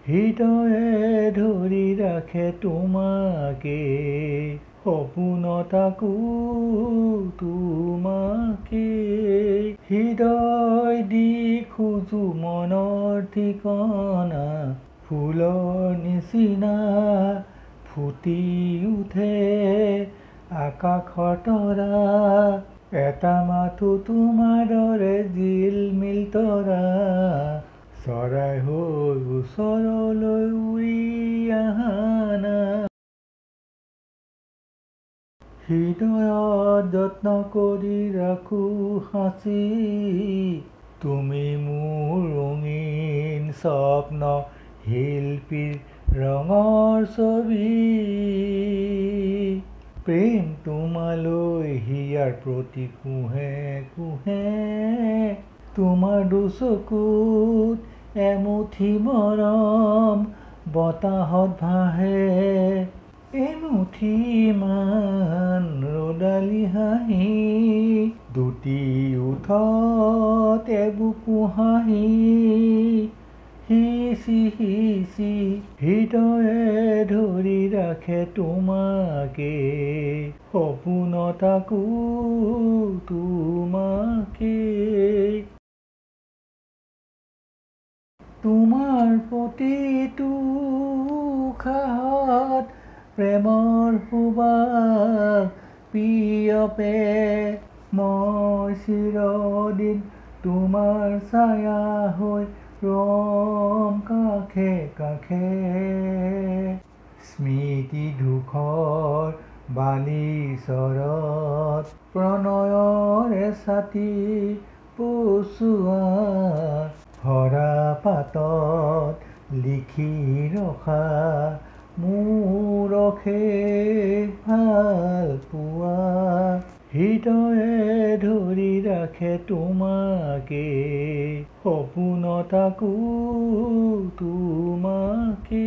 হৃদয়ে ধৰি ৰাখে তোমাকে সপোনত তাকো তোমাকে হৃদয় দি খোজো মনৰ ঠিকনা ফুলৰ নিচিনা ফুটি উঠে আকাশৰ তৰা এটা মাথো তোমাৰ দৰে জিলমিল তৰা চৰাই হৈ ওচৰলৈ উৰি আহা না হৃদয়ত যত্ন কৰি ৰাখো সাঁচি তুমি মোৰ ৰঙীন স্বপ্ন শিল্পীৰ ৰঙৰ ছবি প্ৰেম তোমালৈ হিয়াৰ প্ৰতি কুহে কুহে তোমাৰ দুচকুত এমুঠি মৰম বতাহত ভাহে এমুঠি মান ৰ'দালি হাঁহি দুটি ওঠত এবুকু হাঁহি হিচি হিচি হৃদয়ে ধৰি ৰাখে তোমাকে সপোনত তাকো তোমাকে তোমাৰ প্ৰতিটো উশাহত প্ৰেমৰ সুবাস পিয়পে মই চিৰদিন তোমাৰ ছায়া হৈ ৰম কাষে কাষে স্মৃতি ধূসৰ বালিচৰত প্ৰণয়ৰে ছাতি পচোৱা ভৰা পাতত লিখি ৰখা মোৰ অশেষ ভাল পোৱা হৃদয়ে ধৰি ৰাখে তোমাকে সপোনত তাকো তোমাকে